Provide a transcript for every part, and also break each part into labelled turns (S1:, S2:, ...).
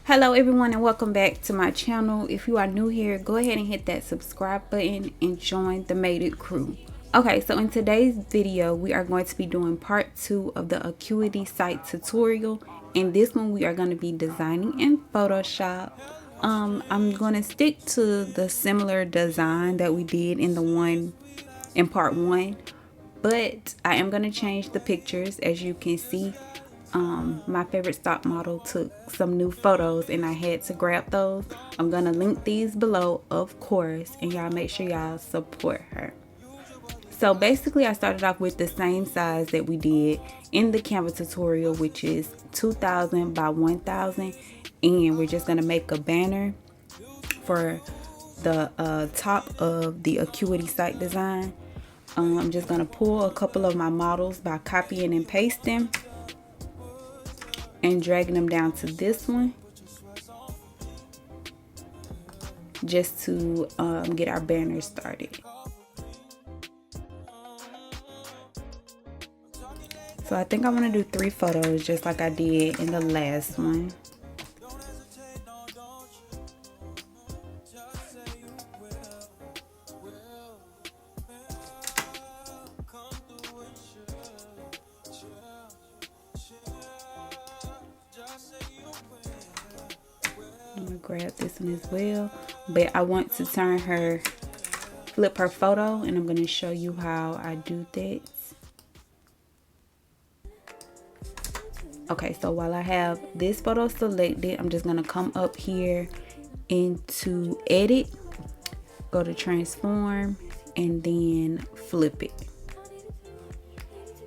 S1: Hello everyone and welcome back to my channel. If you are new here, go ahead and hit that subscribe button and join the Made It crew. Okay, so in today's video, we are going to be doing part 2 of the Acuity site tutorial. In this one, we are going to be designing in Photoshop. I'm going to stick to the similar design that we did in part 1, but I am going to change the pictures. As you can see, my favorite stock model took some new photos and I had to grab those. I'm gonna link these below, of course, and y'all make sure y'all support her. So basically I started off with the same size that we did in the Canva tutorial, which is 2000 by 1000, and we're just gonna make a banner for the top of the Acuity site design. I'm just gonna pull a couple of my models by copying and pasting and dragging them down to this one just to get our banner started. So I think I want to do 3 photos just like I did in the last one. I'm gonna grab this one as well, but I want to flip her photo, and I'm gonna show you how I do that. Okay, so while I have this photo selected, I'm just gonna come up here into edit, go to transform, and then flip it,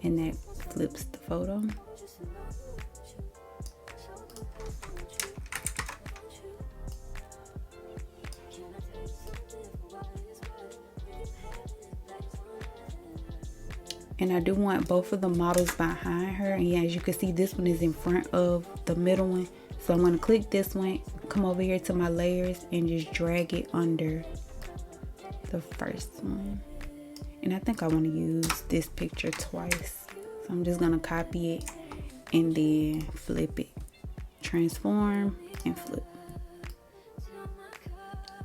S1: and that flips the photo. And I do want both of the models behind her. And yeah, as you can see, this one is in front of the middle one. So I'm gonna click this one, come over here to my layers, and just drag it under the first one. And I think I wanna use this picture twice. So I'm just gonna copy it and then flip it. Transform and flip.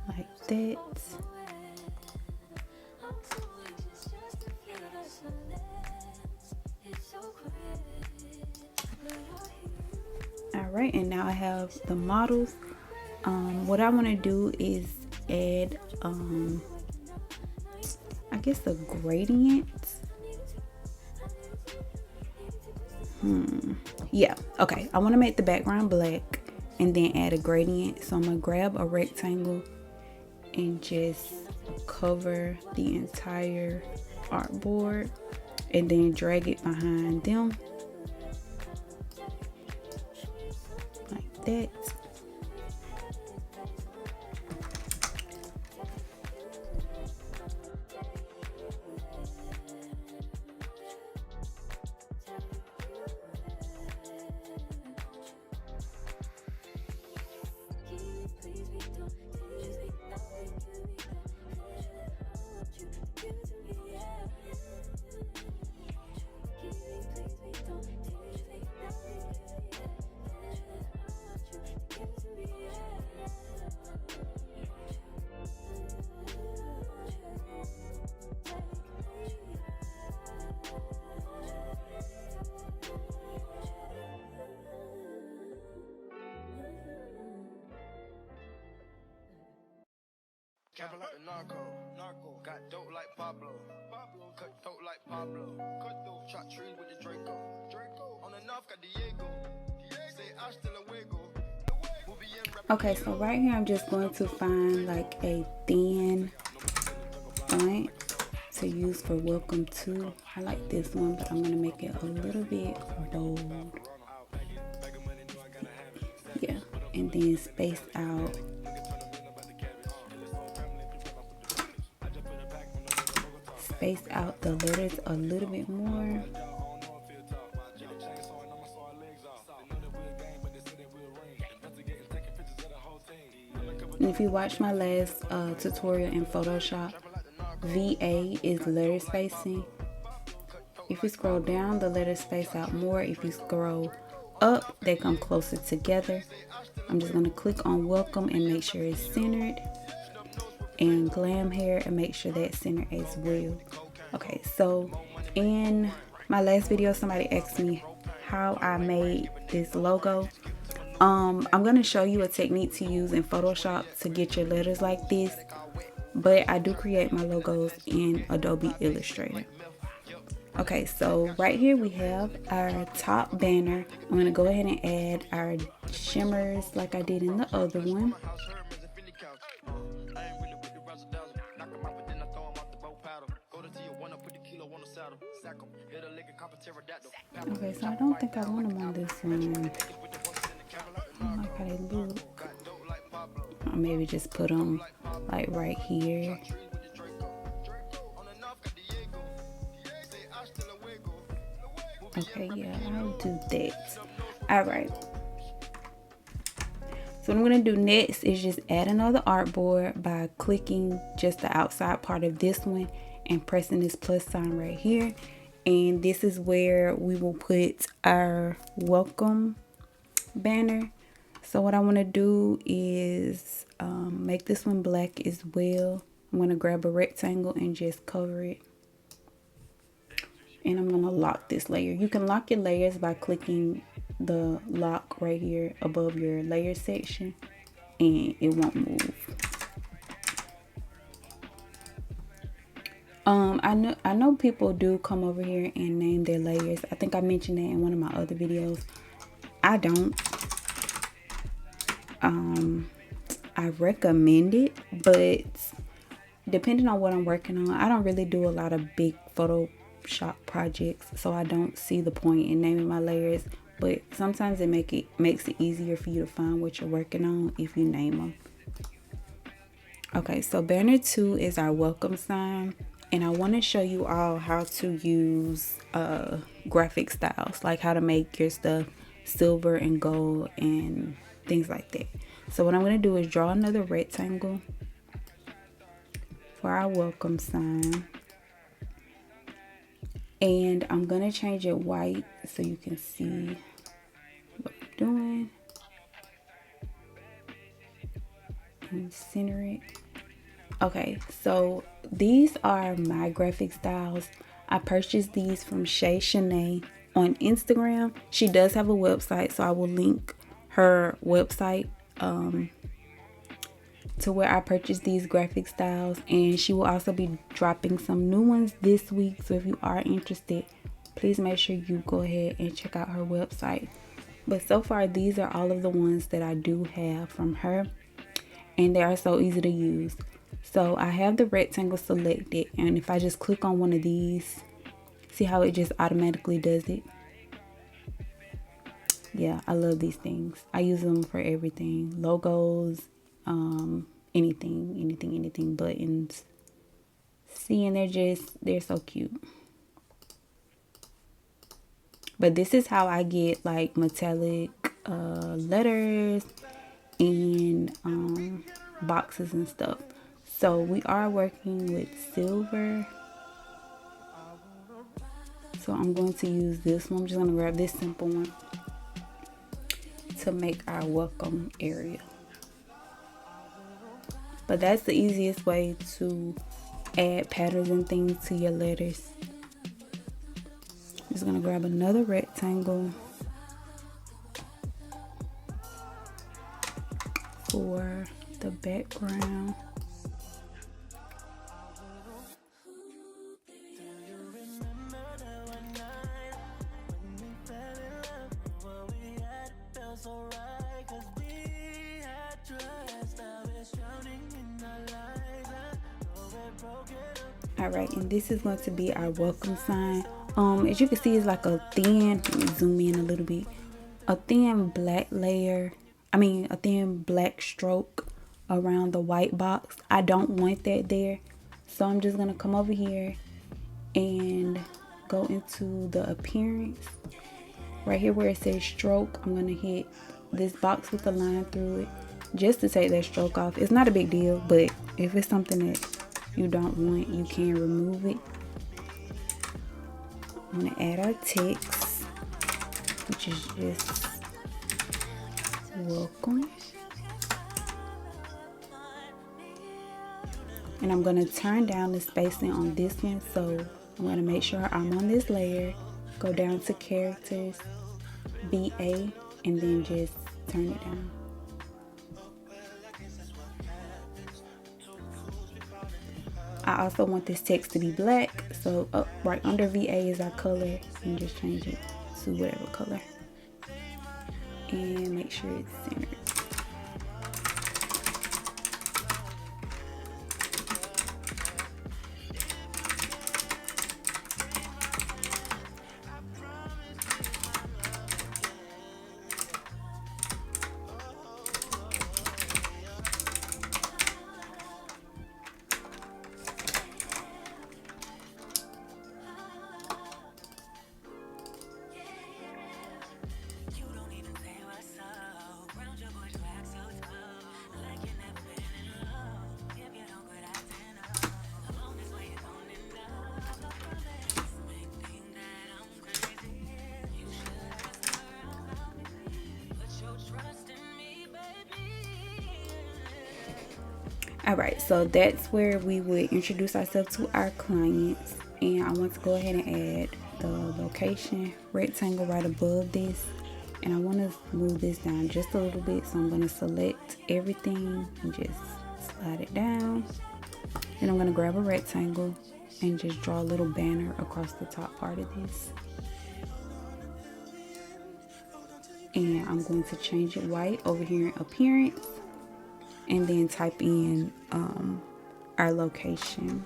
S1: Like that. Alright, and now I have the models. What I want to do is add I guess a gradient. Yeah, okay, I want to make the background black and then add a gradient. So I'm gonna grab a rectangle and just cover the entire artboard and then drag it behind them like that.
S2: Capping like the narco, got dope like Pablo, cut dope like Pablo, chop trees with the Draco, on the north got Diego, say hasta luego.
S1: Okay, so right here I'm just going to find like a thin font to use for welcome to. I like this one, but I'm gonna make it a little bit bold. Yeah, and then space out the letters a little bit more. And if you watch my last tutorial in Photoshop, VA is letter spacing. If you scroll down, the letters space out more. If you scroll up, they come closer together. I'm just going to click on welcome and make sure it's centered, and glam hair and make sure that's centered as well. Okay, so in my last video somebody asked me how I made this logo. I'm going to show you a technique to use in Photoshop to get your letters like this, but I do create my logos in Adobe Illustrator. Okay, so right here we have our top banner. I'm going to go ahead and add our shimmers like I did in the other one. Okay, so I don't think I want them on this one. I don't like how they look. Or maybe just put them like right here. Okay, yeah, I'll do that. Alright. So what I'm going to do next is just add another artboard by clicking just the outside part of this one and pressing this plus sign right here. And this is where we will put our welcome banner. So what I want to do is make this one black as well. I'm going to grab a rectangle and just cover it. And I'm going to lock this layer. You can lock your layers by clicking the lock right here above your layer section, and it won't move. I know people do come over here and name their layers. I think I mentioned that in one of my other videos. I don't. I recommend it, but depending on what I'm working on, I don't really do a lot of big Photoshop projects, so I don't see the point in naming my layers. But sometimes it makes it easier for you to find what you're working on if you name them. Okay, so banner 2 is our welcome sign, and I want to show you all how to use graphic styles, like how to make your stuff silver and gold and things like that. So what I'm going to do is draw another rectangle for our welcome sign, and I'm going to change it white so you can see what I'm doing and center it. Okay, so these are my graphic styles. I purchased these from Shay Shanae on Instagram. She does have a website, so I will link her website to where I purchased these graphic styles, and she will also be dropping some new ones this week. So if you are interested, please make sure you go ahead and check out her website. But so far, these are all of the ones that I do have from her, and they are so easy to use. So I have the rectangle selected, and if I just click on one of these, see how it just automatically does it? Yeah, I love these things. I use them for everything. Logos, anything, buttons. See, and they're so cute. But this is how I get like metallic letters and boxes and stuff. So we are working with silver. So I'm going to use this one. I'm just going to grab this simple one to make our welcome area. But that's the easiest way to add patterns and things to your letters. I'm just going to grab another rectangle for the background. Alright, and this is going to be our welcome sign. As you can see, it's like a thin, let me zoom in a little bit, a thin black layer, a thin black stroke around the white box. I don't want that there, so I'm just going to come over here and go into the appearance. Right here where it says stroke, I'm going to hit this box with a line through it just to take that stroke off. It's not a big deal, but if it's something that you don't want, you can remove it. I'm going to add our text. which is just welcome. And I'm going to turn down the spacing on this one, so I'm going to make sure I'm on this layer, go down to characters, VA, and then just turn it down. I also want this text to be black, so up right under VA is our color, and just change it to whatever color. And make sure it's centered. Alright, so that's where we would introduce ourselves to our clients. And I want to go ahead and add the location rectangle right above this. And I want to move this down just a little bit. So I'm going to select everything and just slide it down. Then I'm going to grab a rectangle and just draw a little banner across the top part of this. And I'm going to change it white over here in appearance. And then type in our location.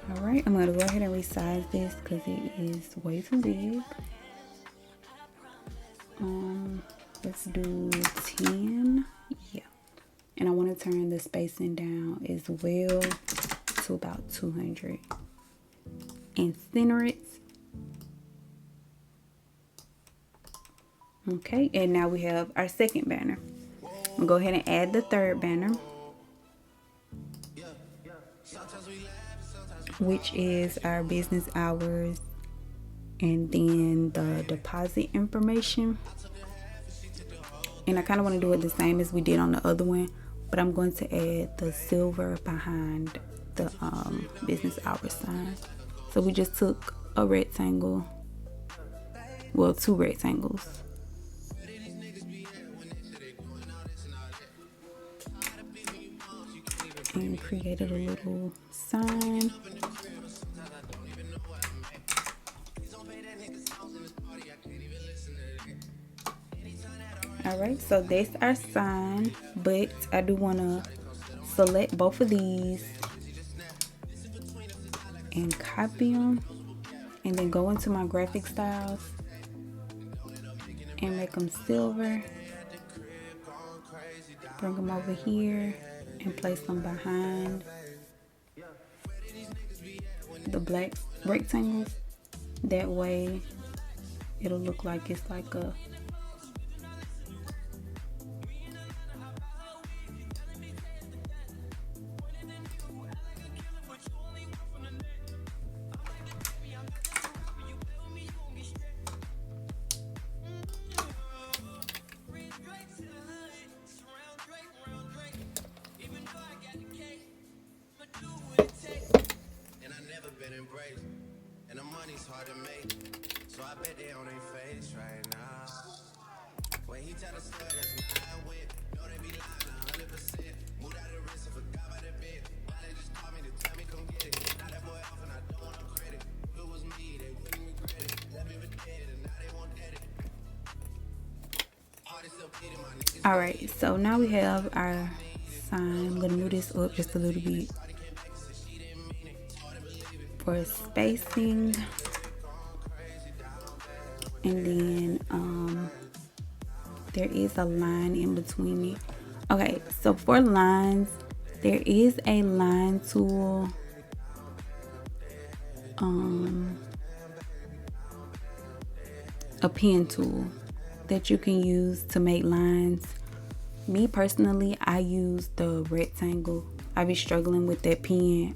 S1: Alright, I'm going to go ahead and resize this because it is way too big. Let's do 10. Yeah. And I want to turn the spacing down as well to about 200. And center it. Okay, and now we have our second banner. I'm going to go ahead and add the third banner, which is our business hours and then the deposit information. And I kind of want to do it the same as we did on the other one, but I'm going to add the silver behind the business hours sign. So we just took a rectangle, well, two rectangles, and created a little sign. Alright, so that's our sign, but I do want to select both of these and copy them, and then go into my graphic styles and make them silver. Bring them over here and place them behind the black rectangles. That way it'll look like it's like a
S2: and the money's hard to make, so I bet they on their face right now. When he tell the story, that's not wit. Know they be lying 100%. Moved out the risk and forgot about the bit. Now they just call me to tell me come get it. Now that boy off and I don't want no credit. If it was me, they wouldn't regret it. Left me for dead and now they won't get it.
S1: Alright, so now we have our sign. I'm going to move this up just a little bit for spacing. and then there is a line in between it. Okay, so for lines, there is a line tool, a pen tool that you can use to make lines. Me personally, I use the rectangle. I be struggling with that pen.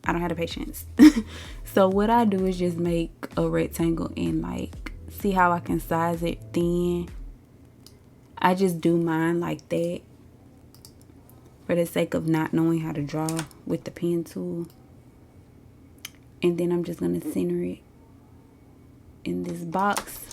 S1: I don't have the patience. So what I do is just make a rectangle and like see how I can size it thin. I just do mine like that for the sake of not knowing how to draw with the pen tool. And then I'm just gonna center it in this box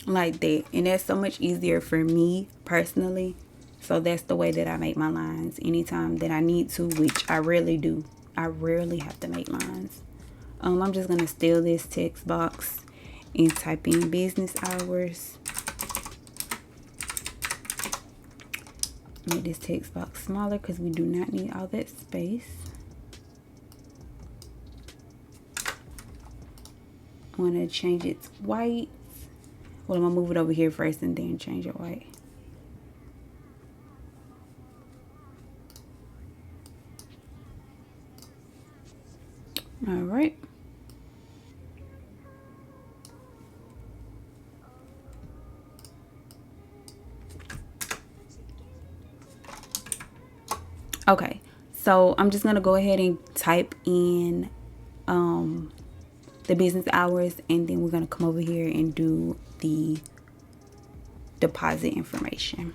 S1: like that. And that's so much easier for me personally. So that's the way that I make my lines anytime that I need to, which I rarely do. I rarely have to make lines. I'm just gonna steal this text box and type in business hours. Make this text box smaller because we do not need all that space. I want to change it to white. Well, I'm gonna move it over here first and then change it white. All right. Okay, so I'm just gonna go ahead and type in the business hours, and then we're gonna come over here and do the deposit information.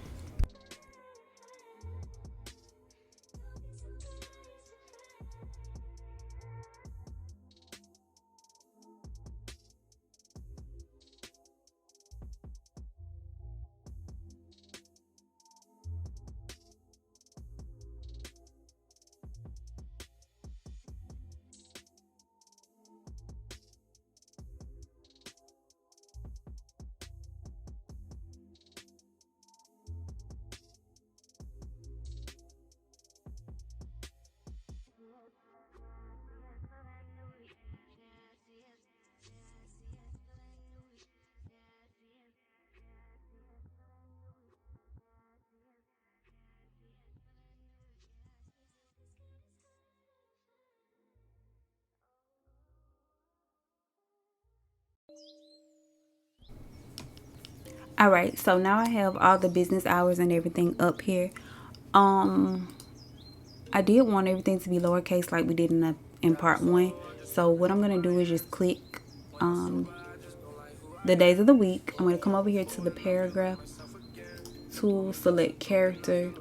S1: All right, so now I have all the business hours and everything up here. I did want everything to be lowercase like we did in part 1. So what I'm gonna do is just click the days of the week. I'm gonna come over here to the paragraph tool, select character,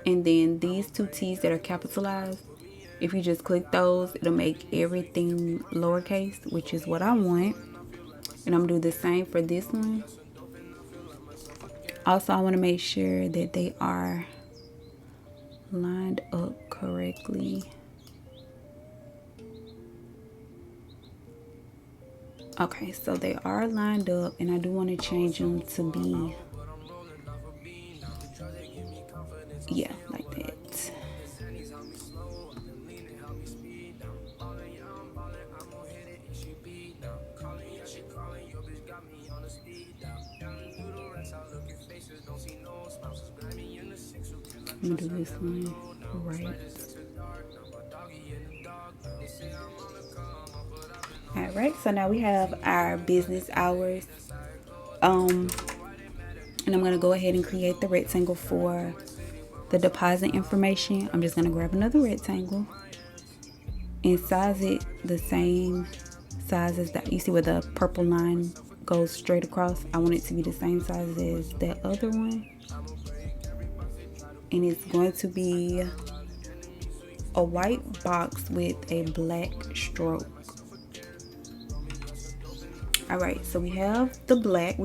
S1: and then these two T's that are capitalized. If you just click those, it'll make everything lowercase, which is what I want. And I'm gonna do the same for this one. Also, I want to make sure that they are lined up correctly. Okay, so they are lined up, and I do want to change them to be, yeah, like that. I'm gonna do this one right. All right, so now we have our business hours. And I'm gonna go ahead and create the rectangle for the deposit information. I'm just gonna grab another rectangle and size it the same size as that. You see where the purple line goes straight across? I want it to be the same size as that other one. And it's going to be a white box with a black stroke. All right, so we have the black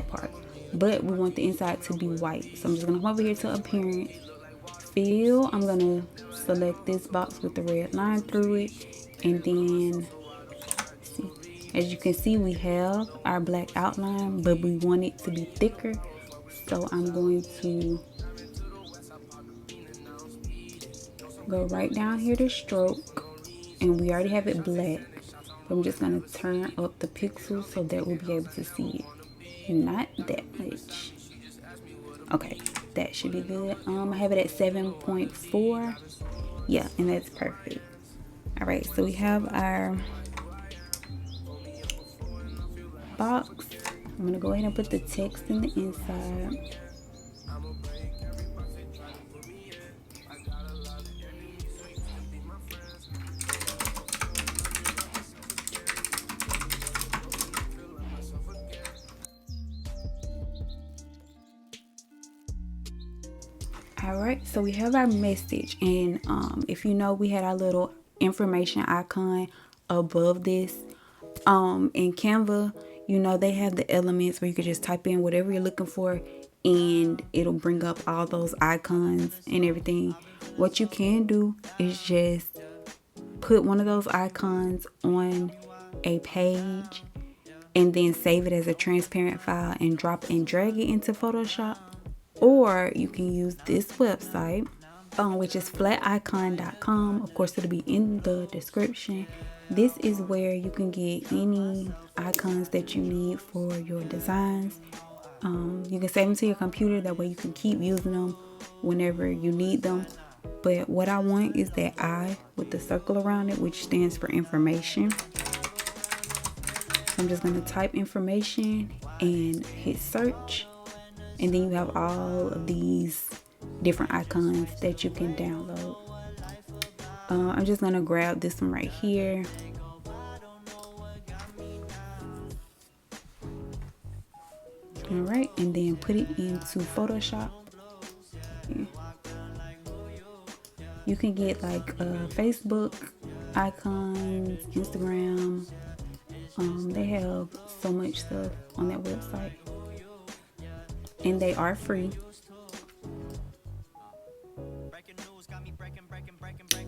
S1: part, but we want the inside to be white. So I'm just gonna come over here to appearance, fill. I'm gonna select this box with the red line through it, and then see, as you can see, we have our black outline, but we want it to be thicker. So I'm going to go right down here to stroke, and we already have it black. I'm just going to turn up the pixels so that we'll be able to see it. Not that much. Okay, that should be good. I have it at 7.4. Yeah, and that's perfect. All right, so we have our box. I'm gonna go ahead and put the text in the inside. All right, so we have our message, and if you know, we had our little information icon above this. In Canva, you know, they have the elements where you could just type in whatever you're looking for and it'll bring up all those icons and everything. What you can do is just put one of those icons on a page and then save it as a transparent file and drop and drag it into Photoshop. Or you can use this website, which is flaticon.com. Of course, it'll be in the description. This is where you can get any icons that you need for your designs. You can save them to your computer. That way you can keep using them whenever you need them. But what I want is that I with the circle around it, which stands for information. So I'm just going to type information and hit search. And then you have all of these different icons that you can download. I'm just going to grab this one right here. All right, and then put it into Photoshop. Yeah. You can get like Facebook icons, Instagram. They have so much stuff on that website. And they are free.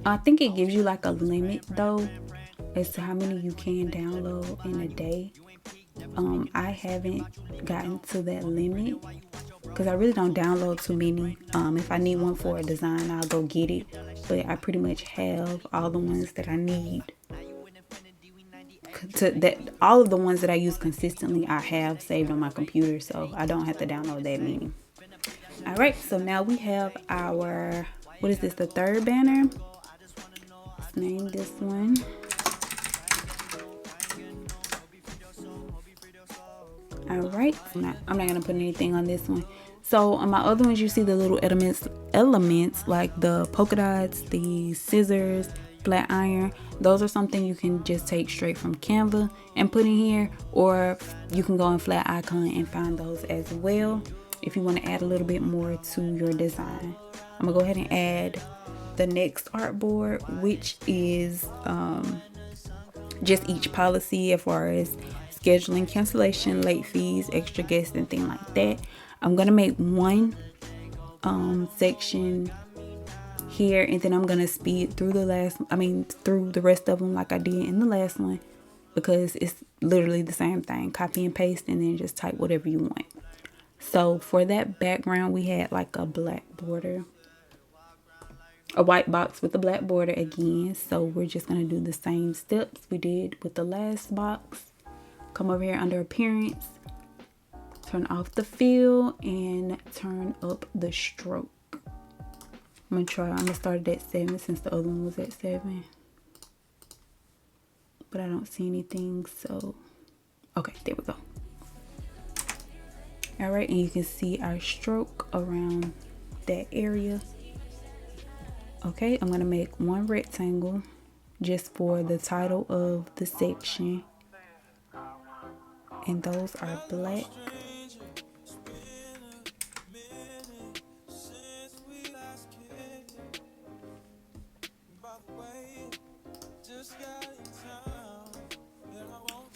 S1: I think it gives you like a limit though as to how many you can download in a day. I haven't gotten to that limit because I really don't download too many. If I need one for a design, I'll go get it. But I pretty much have all the ones that I need. All of the ones that I use consistently, I have saved on my computer, so I don't have to download that many. All right, so now we have our, what is this, the third banner? Let's name this one. All right, I'm not gonna put anything on this one. So on my other ones, you see the little elements like the polka dots, the scissors, flat iron. Those are something you can just take straight from Canva and put in here, or you can go in Flaticon and find those as well if you want to add a little bit more to your design. I'm gonna go ahead and add the next artboard, which is just each policy as far as scheduling, cancellation, late fees, extra guests, and things like that. I'm gonna make one section here, and then I'm gonna speed through through the rest of them like I did in the last one, because it's literally the same thing. Copy and paste, and then just type whatever you want. So for that background, we had like a black border, a white box with a black border again. So we're just gonna do the same steps we did with the last box. Come over here under appearance, turn off the fill, and turn up the stroke. I'm gonna start it at 7 since the other one was at 7. But I don't see anything, so okay, there we go. All right, and you can see our stroke around that area. Okay, I'm gonna make one rectangle just for the title of the section. And those are black.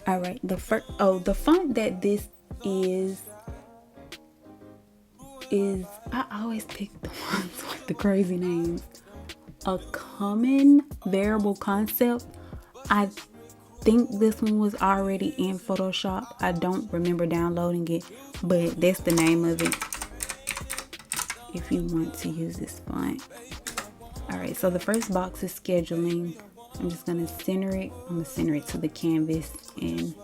S1: All right, the font that this is I always pick the ones with the crazy names. A common variable concept. I think this one was already in Photoshop. I don't remember downloading it, but that's the name of it if you want to use this font. All right, so the first box is scheduling. I'm just gonna center it. I'm gonna center it to the canvas and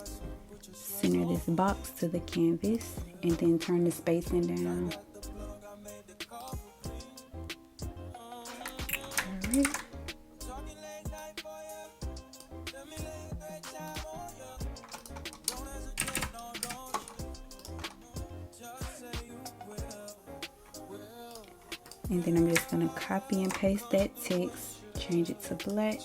S1: center this box to the canvas, and then turn the spacing down. Alright. And then I'm just gonna copy and paste that text, change it to black,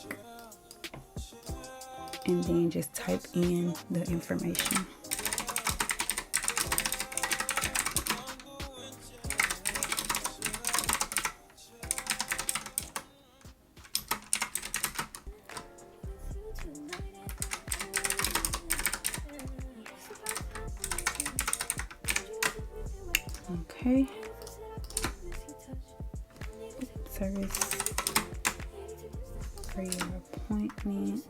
S1: and then just type in the information. Okay. Service for your appointment.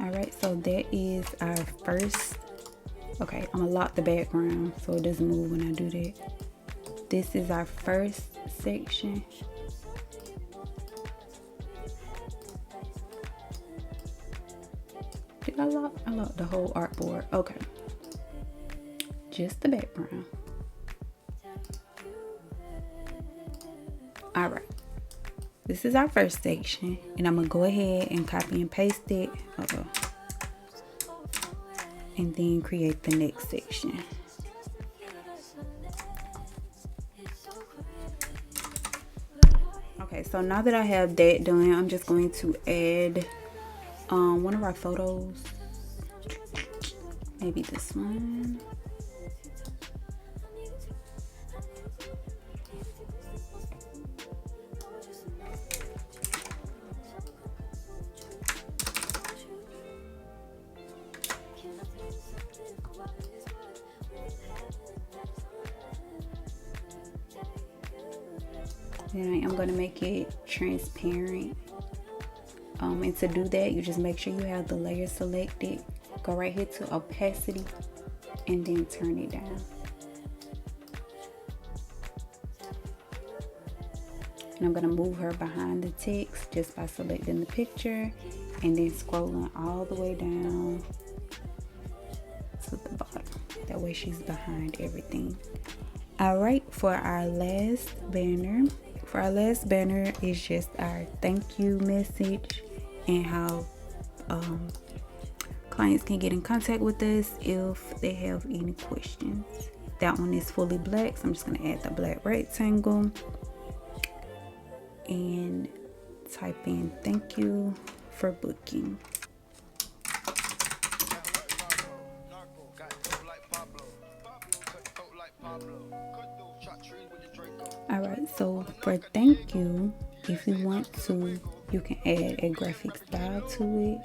S1: Alright, so that is our first. Okay, I'm gonna lock the background so it doesn't move when I do that. This is our first section. Did I lock? I locked the whole artboard. Okay. Just the background. Alright. This is our first section, and I'm gonna go ahead and copy and paste it. And then create the next section. Okay, so now that I have that done, I'm just going to add one of our photos. Maybe this one. Then I'm going to make it transparent. And to do that, you just make sure you have the layer selected. Go right here to opacity and then turn it down. And I'm going to move her behind the text just by selecting the picture and then scrolling all the way down to the bottom. That way she's behind everything. Alright, for our last banner. For our last banner is just our thank you message and how clients can get in contact with us if they have any questions. That one is fully black, so I'm just going to add the black rectangle and type in thank you for booking. Alright, so for thank you, if you want to, you can add a graphic style to it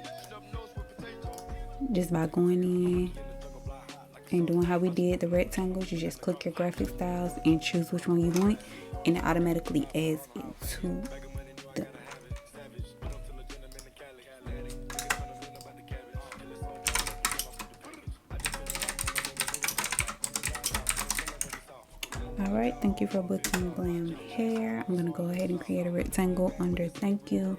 S1: just by going in and doing how we did the rectangles. You just click your graphic styles and choose which one you want, and it automatically adds it to the Alright, thank you for booking glam hair. I'm going to go ahead and create a rectangle under thank you.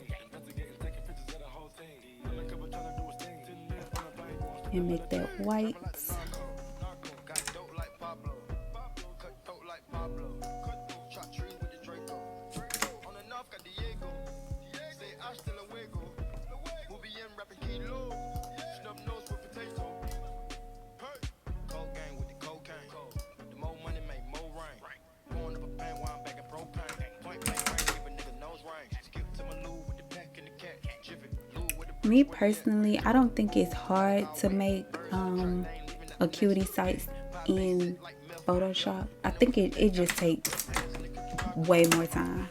S1: And make that white. Me personally, I don't think it's hard to make Acuity sites in Photoshop. I think it just takes way more time.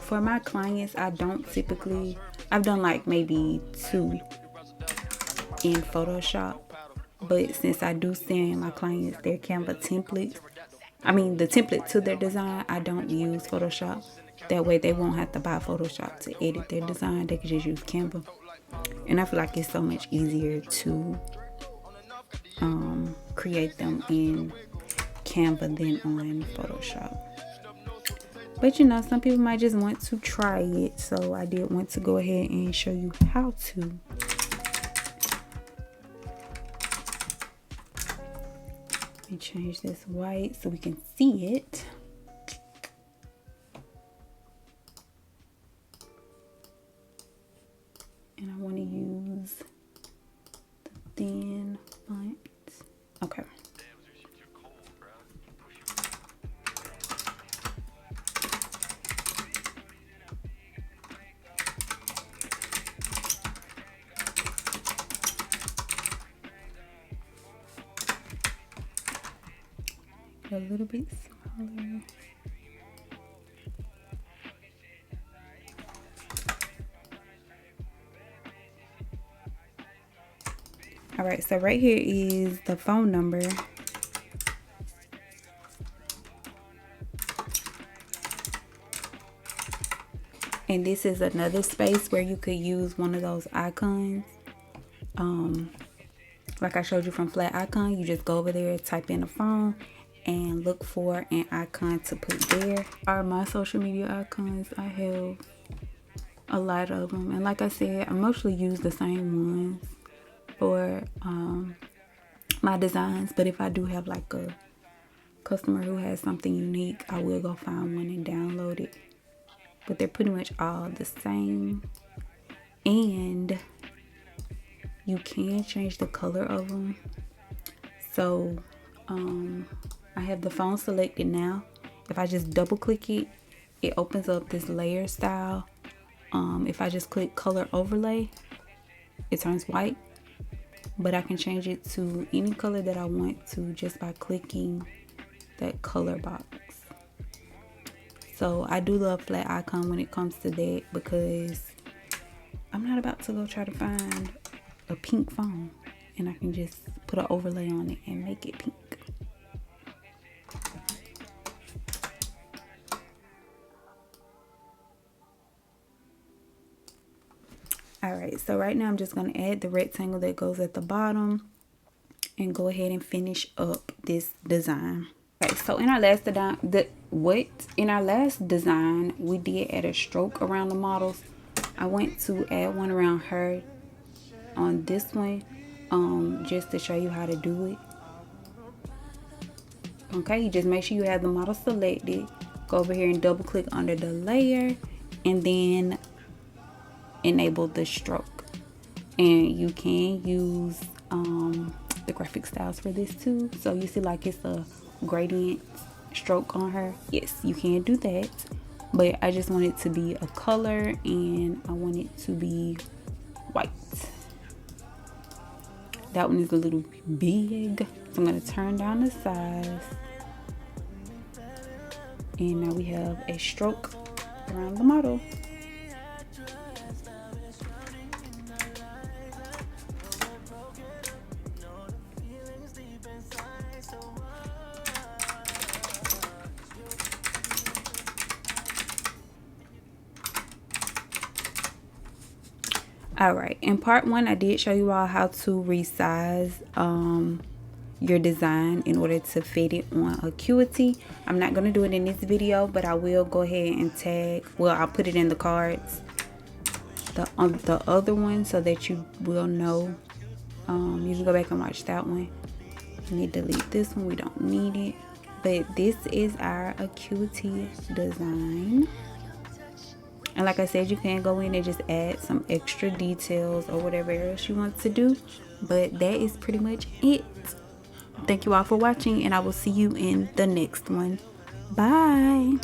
S1: For my clients, I don't typically, I've done like maybe 2 in Photoshop, but since I do send my clients their Canva templates, the template to their design, I don't use Photoshop. That way they won't have to buy Photoshop to edit their design. They can just use Canva. And I feel like it's so much easier to create them in Canva than on Photoshop. But you know, some people might just want to try it, so I did want to go ahead and show you how to. Let me change this white so we can see it. And I want to use the thin font. Okay. A little bit smaller. All right, so right here is the phone number. And this is another space where you could use one of those icons. Like I showed you from flat icon, you just go over there, type in a phone, and look for an icon to put there. Are my social media icons. I have a lot of them, and like I said, I mostly use the same ones for my designs. But if I do have like a customer who has something unique, I will go find one and download it. But they're pretty much all the same, and you can change the color of them. So I have the phone selected now. If I just double click it, it opens up this layer style. If I just click color overlay, it turns white, but I can change it to any color that I want to just by clicking that color box. So I do love flat icon when it comes to that, because I'm not about to go try to find a pink phone, and I can just put an overlay on it and make it pink. Alright, so right now I'm just going to add the rectangle that goes at the bottom and go ahead and finish up this design. Okay, so in our last design, we did add a stroke around the models. I went to add one around her on this one, just to show you how to do it. Okay, you just make sure you have the model selected. Go over here and double click under the layer, and then enable the stroke. And you can use the graphic styles for this too. So you see like it's a gradient stroke on her. Yes, you can do that, but I just want it to be a color, and I want it to be white. That one is a little big, so I'm going to turn down the size, and now we have a stroke around the model. Alright, in part one, I did show you all how to resize your design in order to fit it on Acuity. I'm not going to do it in this video, but I will go ahead and tag, well, I'll put it in the cards, the other one, so that you will know. You can go back and watch that one. Let me delete this one, we don't need it. But this is our Acuity design. And like I said, you can go in and just add some extra details or whatever else you want to do. But that is pretty much it. Thank you all for watching, and I will see you in the next one. Bye.